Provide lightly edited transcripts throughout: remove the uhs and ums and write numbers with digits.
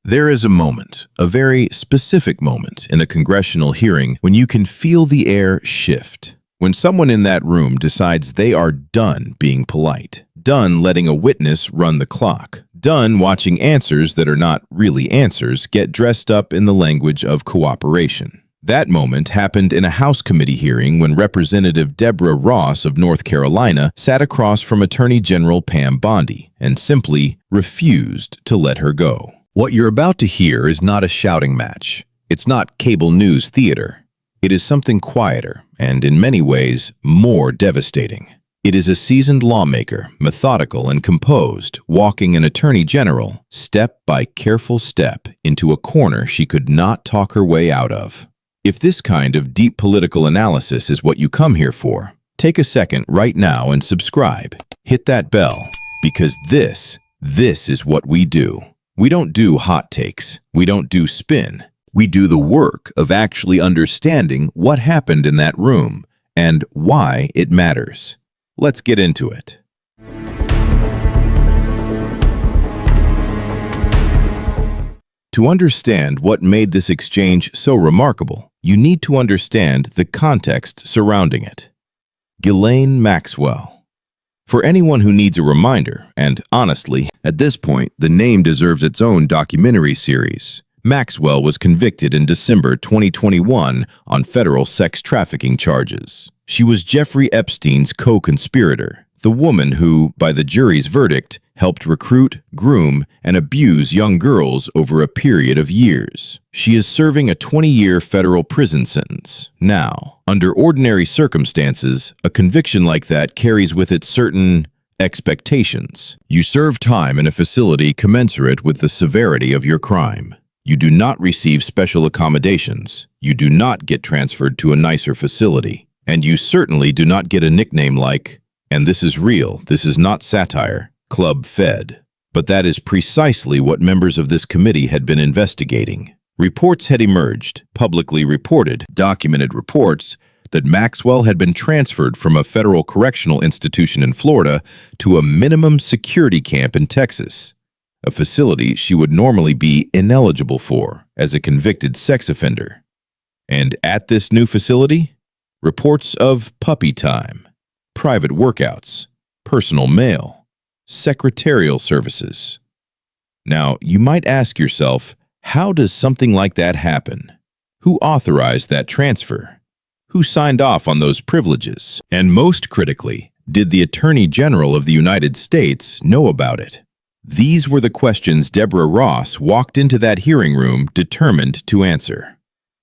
There is a moment, a very specific moment in a congressional hearing when you can feel the air shift. When someone in that room decides they are done being polite, done letting a witness run the clock, done watching answers that are not really answers get dressed up in the language of cooperation. That moment happened in a House committee hearing when Representative Deborah Ross of North Carolina sat across from Attorney General Pam Bondi and simply refused to let her go. What you're about to hear is not a shouting match. It's not cable news theater. It is something quieter and, in many ways, more devastating. It is a seasoned lawmaker, methodical and composed, walking an attorney general, step by careful step, into a corner she could not talk her way out of. If this kind of deep political analysis is what you come here for, take a second right now and subscribe. Hit that bell, because this is what we do. We don't do hot takes. We don't do spin. We do the work of actually understanding what happened in that room and why it matters. Let's get into it. To understand what made this exchange so remarkable, you need to understand the context surrounding it. Ghislaine Maxwell. For anyone who needs a reminder, and honestly, at this point, the name deserves its own documentary series, Maxwell was convicted in December 2021 on federal sex trafficking charges. She was Jeffrey Epstein's co-conspirator, the woman who, by the jury's verdict, helped recruit, groom, and abuse young girls over a period of years. She is serving a 20-year federal prison sentence. Now, under ordinary circumstances, a conviction like that carries with it certain expectations. You serve time in a facility commensurate with the severity of your crime. You do not receive special accommodations. You do not get transferred to a nicer facility. And you certainly do not get a nickname like, and this is real, this is not satire, Club Fed. But that is precisely what members of this committee had been investigating. Reports had emerged, publicly reported, documented reports, that Maxwell had been transferred from a federal correctional institution in Florida to a minimum security camp in Texas, a facility she would normally be ineligible for as a convicted sex offender. And at this new facility, reports of puppy time, private workouts, personal mail, secretarial services. Now, you might ask yourself, how does something like that happen? Who authorized that transfer? Who signed off on those privileges? And most critically, did the Attorney General of the United States know about it? These were the questions Deborah Ross walked into that hearing room determined to answer.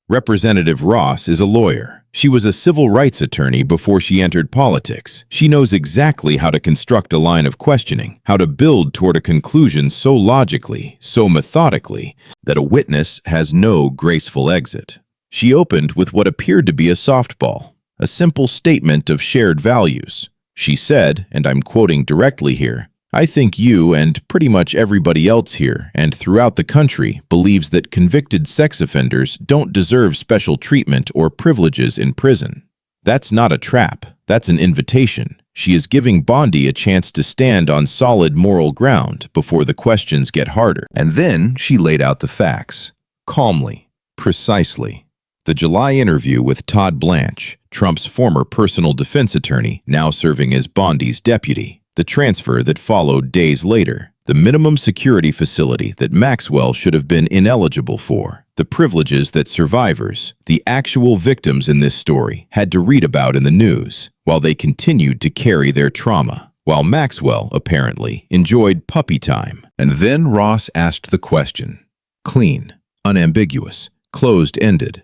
Representative Ross is a lawyer. She was a civil rights attorney before she entered politics. She knows exactly how to construct a line of questioning, how to build toward a conclusion so logically, so methodically, that a witness has no graceful exit. She opened with what appeared to be a softball, a simple statement of shared values. She said, and I'm quoting directly here, "I think you and pretty much everybody else here and throughout the country believes that convicted sex offenders don't deserve special treatment or privileges in prison. That's not a trap. That's an invitation." She is giving Bondi a chance to stand on solid moral ground before the questions get harder. And then she laid out the facts, calmly, precisely. The July interview with Todd Blanche, Trump's former personal defense attorney, now serving as Bondi's deputy. The transfer that followed days later, the minimum security facility that Maxwell should have been ineligible for, the privileges that survivors, the actual victims in this story, had to read about in the news, while they continued to carry their trauma, while Maxwell, apparently, enjoyed puppy time. And then Ross asked the question, clean, unambiguous, closed-ended.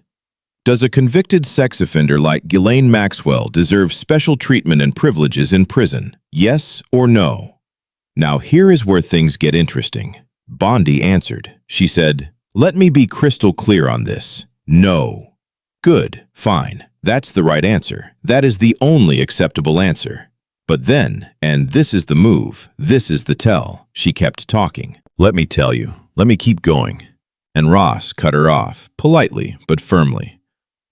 Does a convicted sex offender like Ghislaine Maxwell deserve special treatment and privileges in prison? Yes or no? Now here is where things get interesting. Bondi answered. She said, "Let me be crystal clear on this. No." Good, fine. That's the right answer. That is the only acceptable answer. But then, and this is the move, this is the tell, she kept talking. "Let me tell you. Let me keep going." And Ross cut her off, politely but firmly.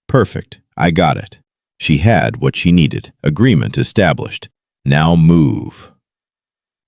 Perfect. I got it. She had what she needed. Agreement established. Now move.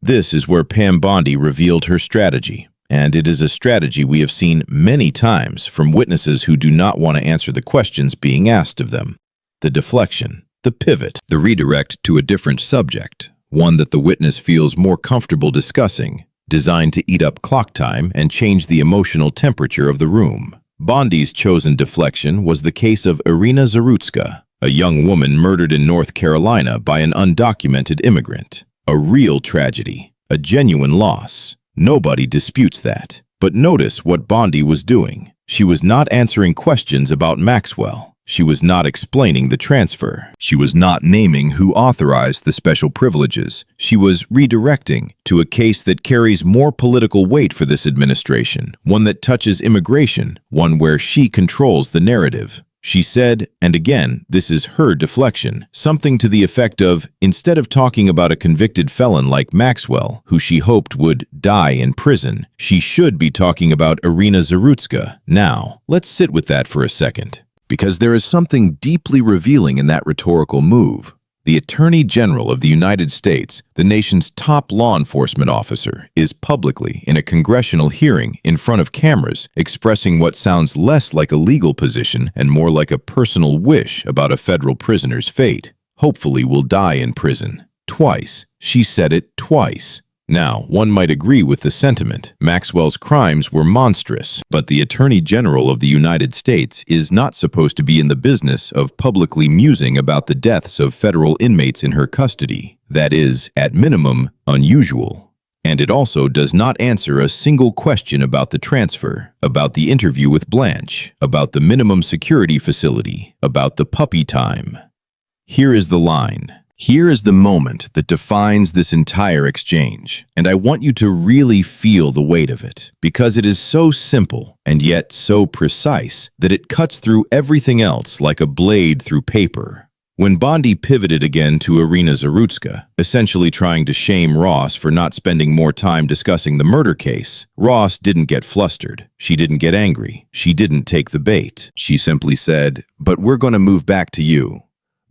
This is where Pam Bondi revealed her strategy. And it is a strategy we have seen many times from witnesses who do not want to answer the questions being asked of them. The deflection, the pivot, the redirect to a different subject, one that the witness feels more comfortable discussing, designed to eat up clock time and change the emotional temperature of the room. Bondi's chosen deflection was the case of Irina Zarutska, a young woman murdered in North Carolina by an undocumented immigrant. A real tragedy, a genuine loss. Nobody disputes that. But notice what Bondi was doing. She was not answering questions about Maxwell. She was not explaining the transfer. She was not naming who authorized the special privileges. She was redirecting to a case that carries more political weight for this administration, one that touches immigration, one where she controls the narrative. She said, and again, this is her deflection, something to the effect of, instead of talking about a convicted felon like Maxwell, who she hoped would die in prison, she should be talking about Irina Zarutska. Now, let's sit with that for a second. Because there is something deeply revealing in that rhetorical move. The Attorney General of the United States, the nation's top law enforcement officer, is publicly in a congressional hearing in front of cameras expressing what sounds less like a legal position and more like a personal wish about a federal prisoner's fate. Hopefully will die in prison. Twice. She said it twice. Now, one might agree with the sentiment. Maxwell's crimes were monstrous, but the Attorney General of the United States is not supposed to be in the business of publicly musing about the deaths of federal inmates in her custody. That is, at minimum, unusual. And it also does not answer a single question about the transfer, about the interview with Blanche, about the minimum security facility, about the puppy time. Here is the line. Here is the moment that defines this entire exchange, and I want you to really feel the weight of it, because it is so simple and yet so precise that it cuts through everything else like a blade through paper. When Bondi pivoted again to Irina Zarutska, essentially trying to shame Ross for not spending more time discussing the murder case, Ross didn't get flustered. She didn't get angry. She didn't take the bait. She simply said, "But we're going to move back to you."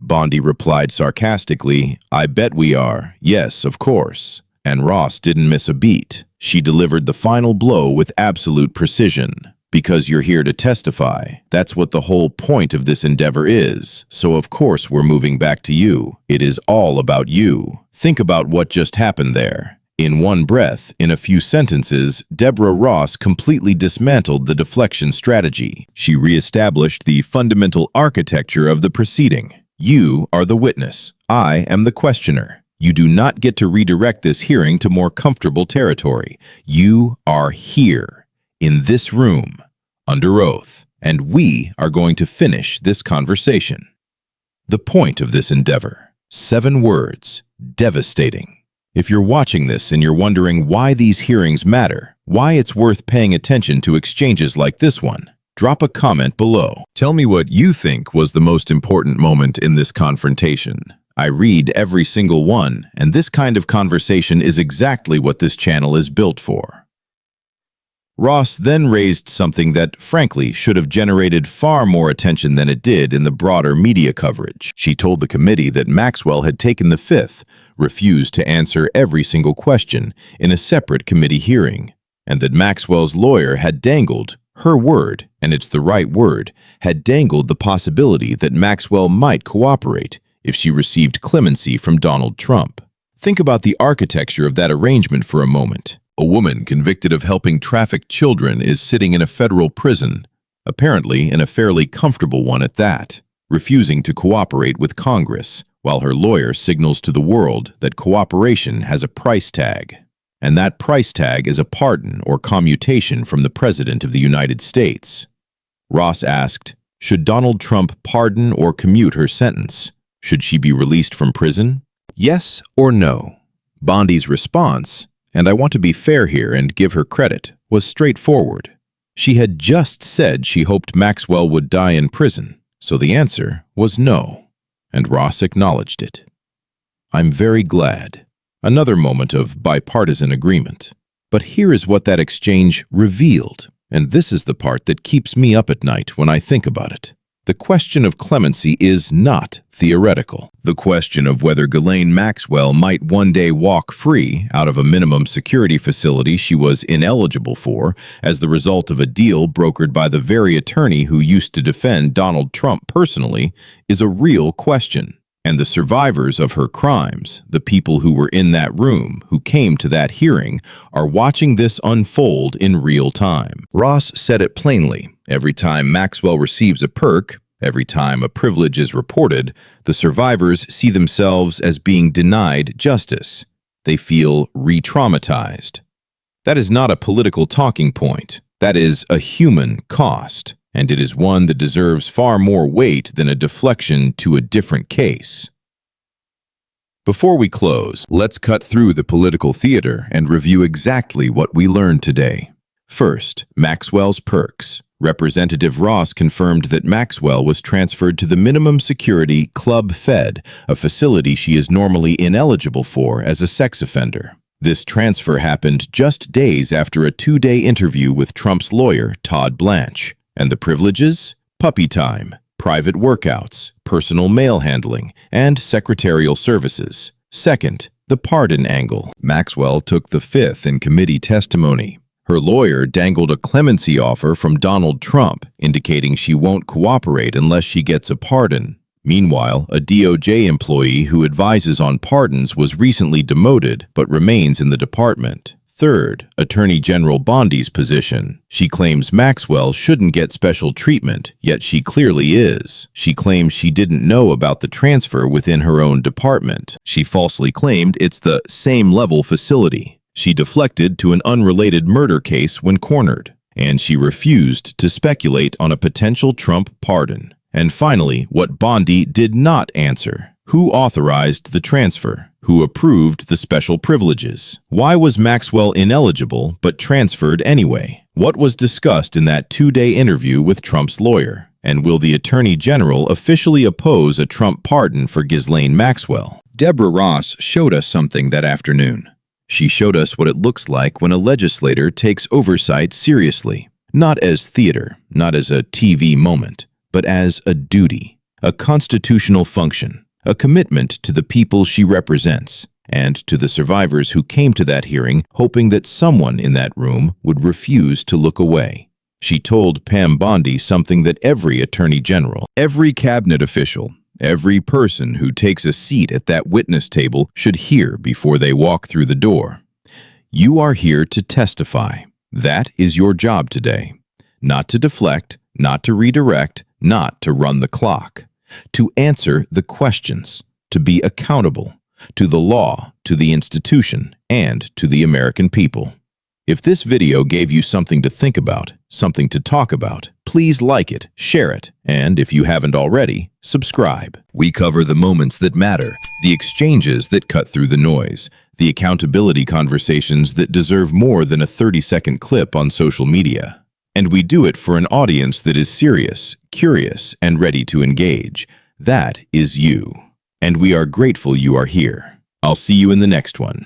Bondi replied sarcastically, "I bet we are. Yes, of course." And Ross didn't miss a beat. She delivered the final blow with absolute precision. "Because you're here to testify. That's what the whole point of this endeavor is. So of course we're moving back to you. It is all about you." Think about what just happened there. In one breath, in a few sentences, Deborah Ross completely dismantled the deflection strategy. She reestablished the fundamental architecture of the proceeding. You are the witness. I am the questioner. You do not get to redirect this hearing to more comfortable territory. You are here, in this room, under oath, and we are going to finish this conversation. The point of this endeavor. 7 words. Devastating. If you're watching this and you're wondering why these hearings matter, why it's worth paying attention to exchanges like this one, drop a comment below. Tell me what you think was the most important moment in this confrontation. I read every single one, and this kind of conversation is exactly what this channel is built for. Ross then raised something that, frankly, should have generated far more attention than it did in the broader media coverage. She told the committee that Maxwell had taken the fifth, refused to answer every single question in a separate committee hearing, and that Maxwell's lawyer had dangled her word, and it's the right word, had dangled the possibility that Maxwell might cooperate if she received clemency from Donald Trump. Think about the architecture of that arrangement for a moment. A woman convicted of helping traffic children is sitting in a federal prison, apparently in a fairly comfortable one at that, refusing to cooperate with Congress, while her lawyer signals to the world that cooperation has a price tag. And that price tag is a pardon or commutation from the President of the United States. Ross asked, should Donald Trump pardon or commute her sentence? Should she be released from prison? Yes or no? Bondi's response, and I want to be fair here and give her credit, was straightforward. She had just said she hoped Maxwell would die in prison, so the answer was no, and Ross acknowledged it. I'm very glad. Another moment of bipartisan agreement. But here is what that exchange revealed, and this is the part that keeps me up at night when I think about it. The question of clemency is not theoretical. The question of whether Ghislaine Maxwell might one day walk free out of a minimum security facility she was ineligible for as the result of a deal brokered by the very attorney who used to defend Donald Trump personally is a real question. And the survivors of her crimes, the people who were in that room, who came to that hearing, are watching this unfold in real time. Ross said it plainly. Every time Maxwell receives a perk, every time a privilege is reported, the survivors see themselves as being denied justice. They feel re-traumatized. That is not a political talking point. That is a human cost. And it is one that deserves far more weight than a deflection to a different case. Before we close, let's cut through the political theater and review exactly what we learned today. First, Maxwell's perks. Representative Ross confirmed that Maxwell was transferred to the minimum security Club Fed, a facility she is normally ineligible for as a sex offender. This transfer happened just days after a 2-day interview with Trump's lawyer, Todd Blanche. And the privileges? Puppy time, private workouts, personal mail handling, and secretarial services. Second, the pardon angle. Maxwell took the fifth in committee testimony. Her lawyer dangled a clemency offer from Donald Trump, indicating she won't cooperate unless she gets a pardon. Meanwhile, a DOJ employee who advises on pardons was recently demoted but remains in the department. Third, Attorney General Bondi's position. She claims Maxwell shouldn't get special treatment, yet she clearly is. She claims she didn't know about the transfer within her own department. She falsely claimed it's the same-level facility. She deflected to an unrelated murder case when cornered. And she refused to speculate on a potential Trump pardon. And finally, what Bondi did not answer. Who authorized the transfer? Who approved the special privileges? Why was Maxwell ineligible but transferred anyway? What was discussed in that 2-day interview with Trump's lawyer? And will the Attorney General officially oppose a Trump pardon for Ghislaine Maxwell? Deborah Ross showed us something that afternoon. She showed us what it looks like when a legislator takes oversight seriously, not as theater, not as a TV moment, but as a duty, a constitutional function. A commitment to the people she represents, and to the survivors who came to that hearing hoping that someone in that room would refuse to look away. She told Pam Bondi something that every attorney general, every cabinet official, every person who takes a seat at that witness table should hear before they walk through the door. You are here to testify. That is your job today. Not to deflect, not to redirect, not to run the clock. To answer the questions, to be accountable, to the law, to the institution, and to the American people. If this video gave you something to think about, something to talk about, please like it, share it, and if you haven't already, subscribe. We cover the moments that matter, the exchanges that cut through the noise, the accountability conversations that deserve more than a 30-second clip on social media. And we do it for an audience that is serious, curious, and ready to engage. That is you. And we are grateful you are here. I'll see you in the next one.